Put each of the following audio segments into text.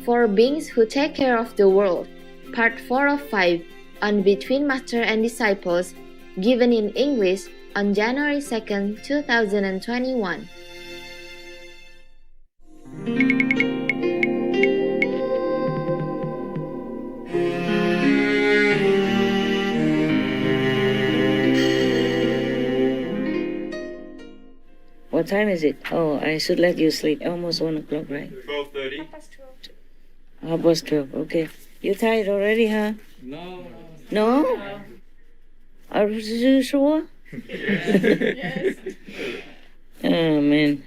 four beings who take care of the world, part 4 of 5, on Between Master and Disciples, given in English on January 2nd, 2021. What time is it? Oh, I should let you sleep. Almost 1 o'clock, right? 12:30. 12:30. Okay. You tired already, huh? No. No? Are you sure? Yes. Oh, man.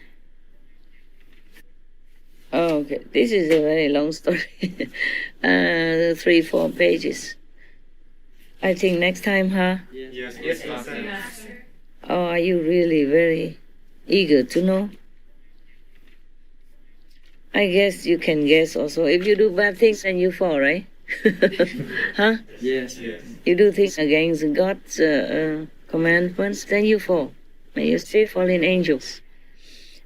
Oh, okay. This is a very long story. 3-4 pages. I think next time, huh? Yes, Master. Oh, are you really very eager to know? I guess you can guess also. If you do bad things, then you fall, right? Huh? Yes. You do things against God's commandments, then you fall. May you still fallen angels.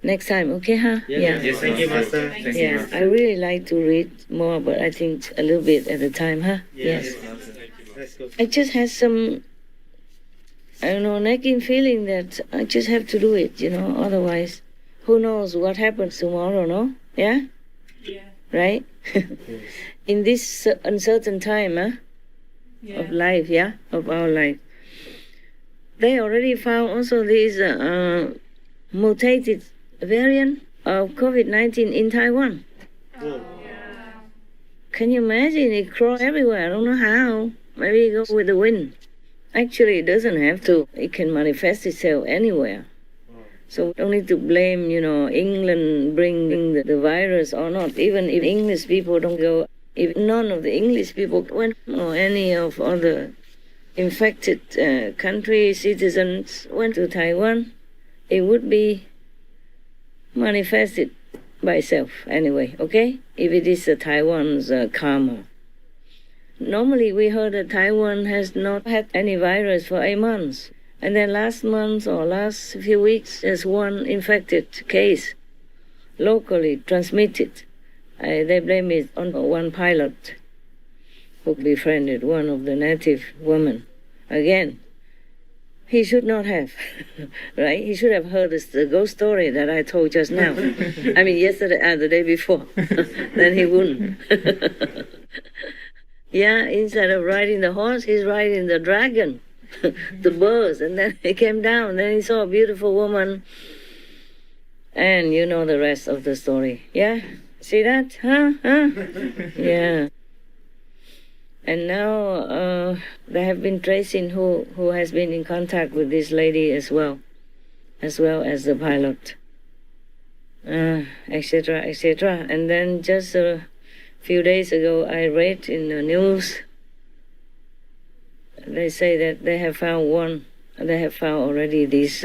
Next time, okay, huh? Yes, thank you, Master. Thank you, Yeah, Master. I really like to read more, but I think a little bit at a time, huh? Yes. Let's go. I just had some, I don't know, nagging feeling that I just have to do it, otherwise, who knows what happens tomorrow, no? Yeah? Yeah. Right? In this uncertain time, of life, of our life. They already found also this mutated variant of COVID-19 in Taiwan. Can you imagine? It crawls everywhere. I don't know how. Maybe it goes with the wind. Actually, it doesn't have to. It can manifest itself anywhere. So we don't need to blame, England bringing the virus or not. Even if English people don't go, if none of the English people went, or any of other infected country citizens went to Taiwan, it would be manifested by itself anyway, okay? If it is Taiwan's karma. Normally we heard that Taiwan has not had any virus for 8 months. And then last month or last few weeks, there's one infected case, locally transmitted. They blame it on one pilot who befriended one of the native women. Again, he should not have, right? He should have heard the ghost story that I told just now. I mean, yesterday and the day before. Then he wouldn't. Yeah, instead of riding the horse, he's riding the dragon, the birds. And then he came down, then he saw a beautiful woman. And you know the rest of the story. Yeah? See that? Huh? Yeah. And now they have been tracing who has been in contact with this lady as well as the pilot, etc., etc. And then just a few days ago, I read in the news, they say that they have found already this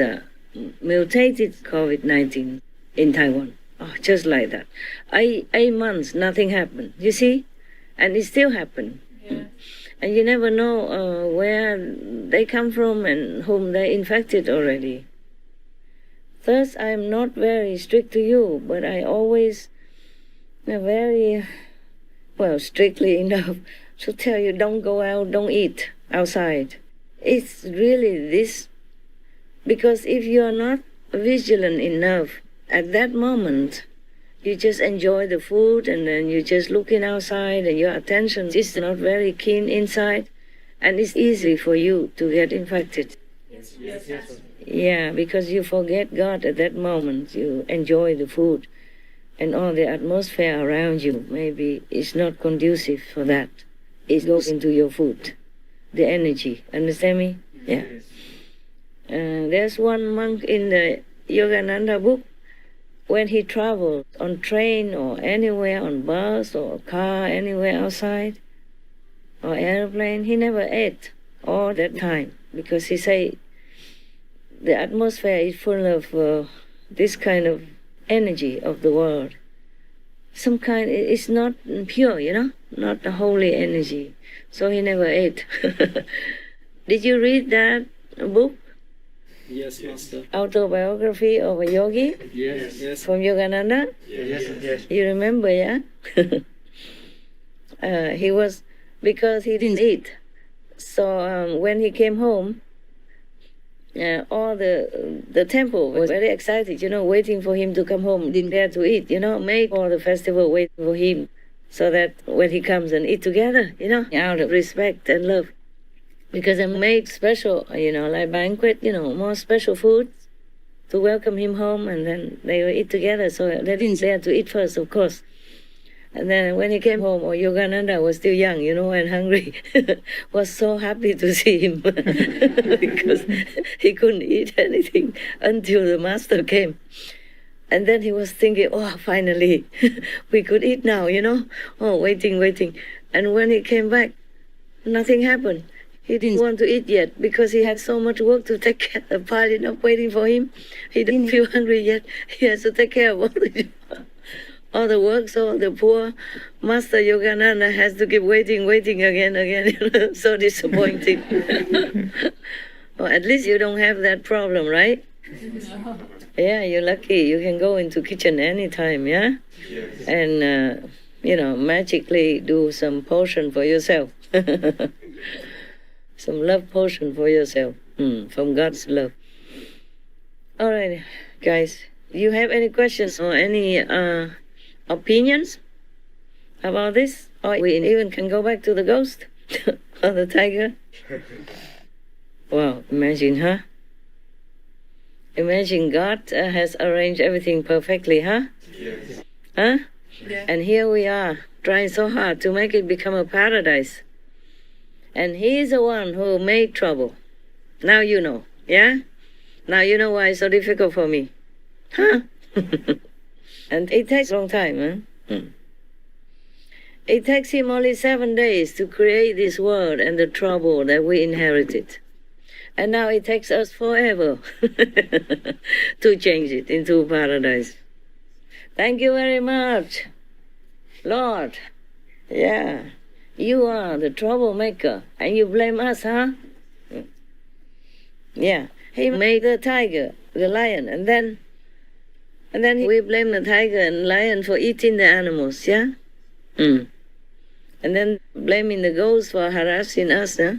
mutated COVID-19 in Taiwan. Oh, just like that. 8 months, nothing happened. You see? And it still happened. Yeah. And you never know where they come from and whom they infected already. Thus, I'm not very strict to you, but I always very, strictly enough to tell you don't go out, don't eat outside. It's really this, because if you're not vigilant enough at that moment, you just enjoy the food and then you're just looking outside and your attention is not very keen inside, and it's easy for you to get infected. Yes. Yeah, because you forget God at that moment. You enjoy the food and all the atmosphere around you. Maybe it's not conducive for that. It goes into your food, the energy. Understand me? Yeah. There's one monk in the Yogananda book. When he traveled on train or anywhere, on bus or car, anywhere outside, or airplane, he never ate all that time, because he said the atmosphere is full of this kind of energy of the world. Some kind, it's not pure, not the holy energy. So he never ate. Did you read that book? Yes, Master. Autobiography of a yogi Yes. from Yogananda? Yes. You remember, yeah? He was, because he didn't eat. So when he came home, all the temple was very excited, waiting for him to come home. Didn't dare to eat, made for the festival, waiting for him, so that when he comes and eat together, out of respect and love. Because they made special, like banquet, more special food to welcome him home, and then they will eat together. So they didn't dare to eat first, of course. And then when he came home, Yogananda was still young, and hungry, was so happy to see him because he couldn't eat anything until the master came. And then he was thinking, finally, we could eat now, waiting. And when he came back, nothing happened. He didn't want to eat yet because he had so much work to take care of, piling up, waiting for him. He didn't feel hungry yet. He has to take care of all the work, so the poor Master Yogananda has to keep waiting again. So disappointing. Well, at least you don't have that problem, right? No. Yeah, you're lucky. You can go into kitchen anytime, yeah? Yes. And, magically do some potion for yourself. Some love potion for yourself, from God's love. All right, guys. Do you have any questions or any opinions about this? Or we even can go back to the ghost or the tiger. Wow, imagine, huh? Imagine God has arranged everything perfectly, huh? Yes. Huh? Yeah. And here we are, trying so hard to make it become a paradise. And He is the one who made trouble. Now you know, yeah? Now you know why it's so difficult for me. Huh? And it takes a long time, huh? It takes Him only 7 days to create this world and the trouble that we inherited. And now it takes us forever to change it into paradise. Thank you very much, Lord. Yeah, you are the troublemaker, and you blame us, huh? Yeah, He made the tiger, the lion, and then we blame the tiger and lion for eating the animals, yeah? And then blaming the ghost for harassing us, huh?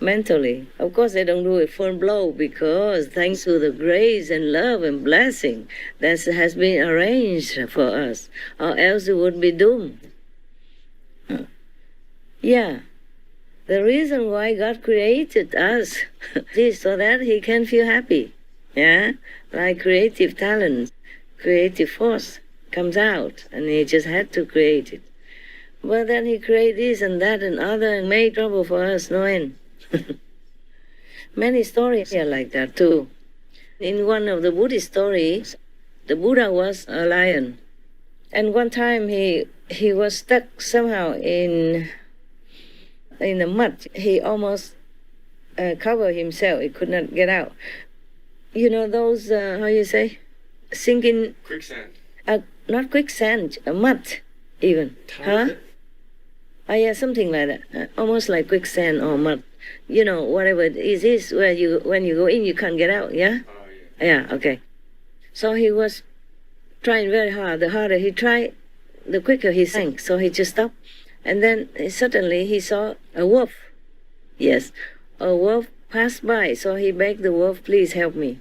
Mentally. Of course, they don't do it full blow, because thanks to the grace and love and blessing that has been arranged for us, or else it would be doomed. Yeah. The reason why God created us is so that He can feel happy. Yeah? Like creative talent, creative force comes out, and He just had to create it. But then He created this and that and other and made trouble for us, no end. Many stories are like that too. In one of the Buddhist stories, the Buddha was a lion. And one time he was stuck somehow in the mud. He almost covered himself. He could not get out. You know those, how you say? Sinking... Quicksand. Not quicksand, mud even. Huh? Yeah, something like that. Almost like quicksand or mud. Whatever it is where when you go in, you can't get out, yeah? Yeah, okay. So he was trying very hard. The harder he tried, the quicker he sank. So he just stopped. And then suddenly he saw a wolf. Yes, a wolf passed by. So he begged the wolf, please help me.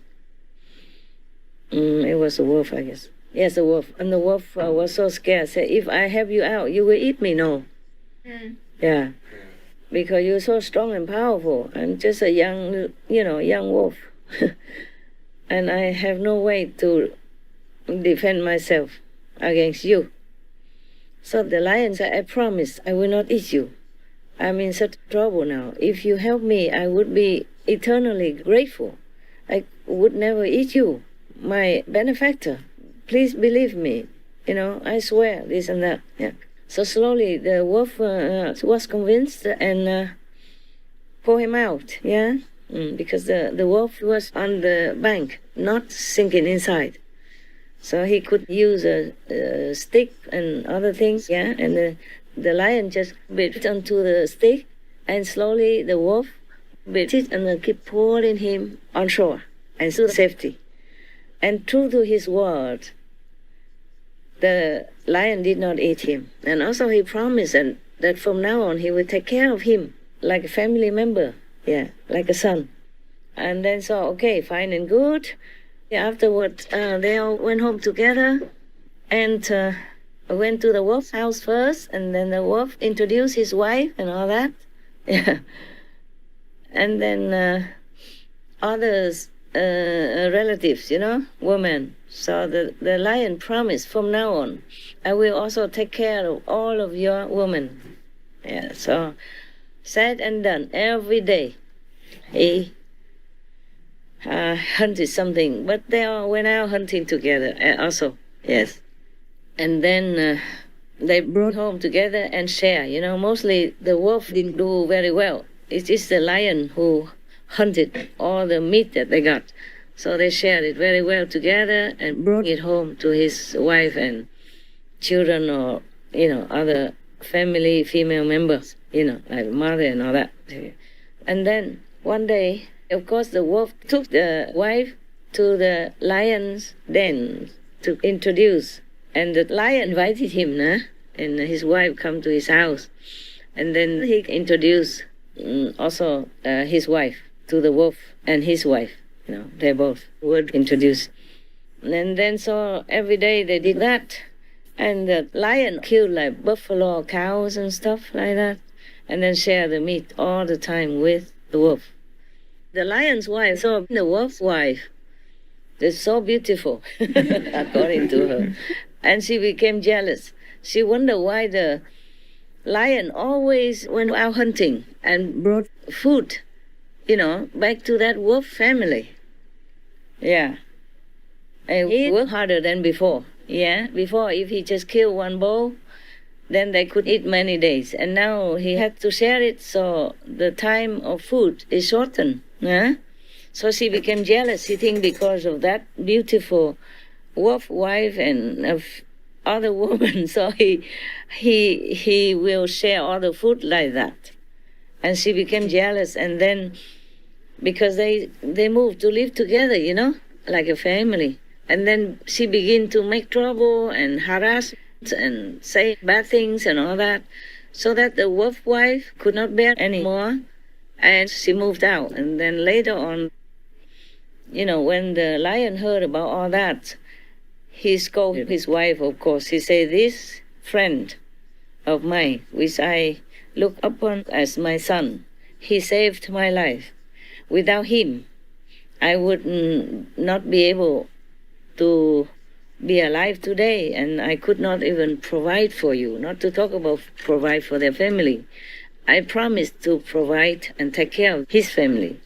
It was a wolf, I guess. Yes, a wolf. And the wolf was so scared. Said, if I help you out, you will eat me, no? Yeah. Because you're so strong and powerful. I'm just a young wolf. And I have no way to defend myself against you. So the lion said, I promise I will not eat you. I'm in such trouble now. If you help me, I would be eternally grateful. I would never eat you, my benefactor. Please believe me. I swear, this and that. Yeah. So slowly the wolf was convinced and pulled him out, yeah? Because the wolf was on the bank, not sinking inside. So he could use a stick and other things, yeah? And the lion just bit onto the stick, and slowly the wolf bit it and keep pulling him on shore and to safety. And true to his word, the lion did not eat him. And also he promised that from now on he would take care of him like a family member, yeah, like a son. And then so, okay, fine and good. Afterwards, they all went home together and went to the wolf's house first, and then the wolf introduced his wife and all that. Yeah. And then others, relatives, women. So the lion promised, from now on, I will also take care of all of your women. Yeah, so said and done. Every day he hunted something, but they all went out hunting together also, yes. And then they brought home together and share. Mostly the wolf didn't do very well. It is the lion who hunted all the meat that they got. So they shared it very well together and brought it home to his wife and children, or, other family female members, like mother and all that. And then one day, of course, the wolf took the wife to the lion's den to introduce. And the lion invited him, and his wife come to his house. And then he introduced also his wife to the wolf and his wife. They both were introduced. And then so every day they did that. And the lion killed like buffalo, cows and stuff like that. And then shared the meat all the time with the wolf. The lion's wife saw the wolf's wife. It's so beautiful, according to her. And she became jealous. She wondered why the lion always went out hunting and brought food, back to that wolf family. Yeah. And he worked harder than before. Yeah, before if he just killed one bull, then they could eat many days. And now he had to share it, so the time of food is shortened. Yeah? So she became jealous, she think because of that beautiful wolf wife and other woman. So he will share all the food like that. And she became jealous, and then because they moved to live together, like a family. And then she began to make trouble and harass and say bad things and all that, so that the wolf wife could not bear anymore, and she moved out. And then later on, when the lion heard about all that, he scolded his wife, of course. He said, this friend of mine, which I look upon as my son, he saved my life. Without him, I would not be able to be alive today, and I could not even provide for you, not to talk about provide for their family. I promised to provide and take care of his family.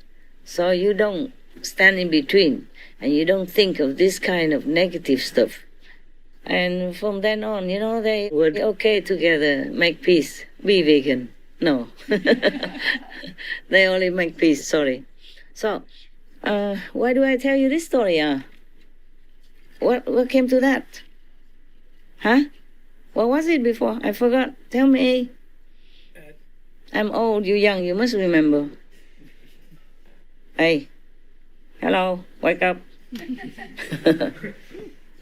So you don't stand in between, and you don't think of this kind of negative stuff. And from then on, they were okay together, make peace, be vegan. No. They only make peace, sorry. So, why do I tell you this story? What came to that? Huh? What was it before? I forgot. Tell me. I'm old, you're young, you must remember. Hey, hello, wake up.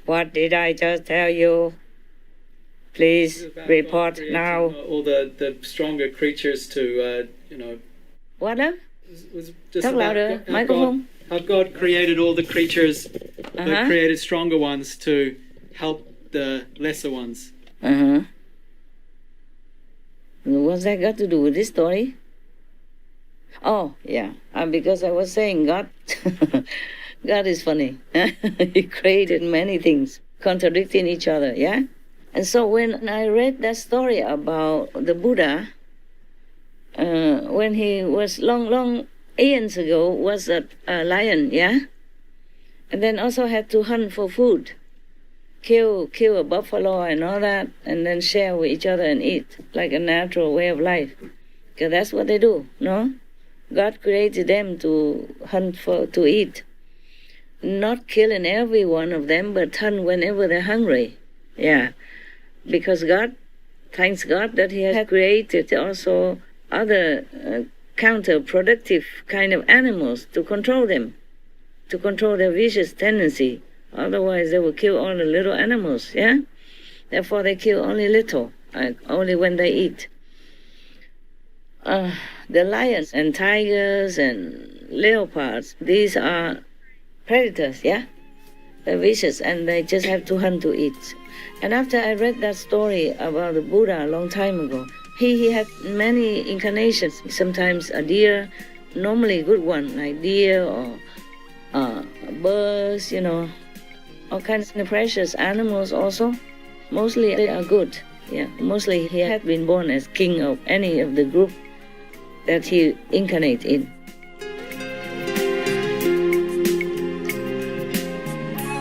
What did I just tell you? Please report now. All the stronger creatures to, What up? was just Talk about louder, how microphone. how God created all the creatures, created stronger ones to help the lesser ones. What's that got to do with this story? Oh, yeah. Because I was saying God, God is funny. He created many things contradicting each other, yeah? And so when I read that story about the Buddha, when he was long eons ago, was a lion, yeah? And then also had to hunt for food, kill a buffalo and all that, and then share with each other and eat, like a natural way of life. Because that's what they do, no? God created them to hunt to eat. Not killing every one of them, but hunt whenever they're hungry. Yeah. Because God, thanks God that He has created also other counterproductive kind of animals to control them, to control their vicious tendency. Otherwise they will kill all the little animals, yeah? Therefore, they kill only little, only when they eat. The lions and tigers and leopards, these are predators, yeah? They're vicious and they just have to hunt to eat. And after I read that story about the Buddha a long time ago, he had many incarnations. Sometimes a deer, normally a good one, like deer or birds, all kinds of precious animals also. Mostly they are good. Yeah, mostly he had been born as king of any of the group that he incarnate in.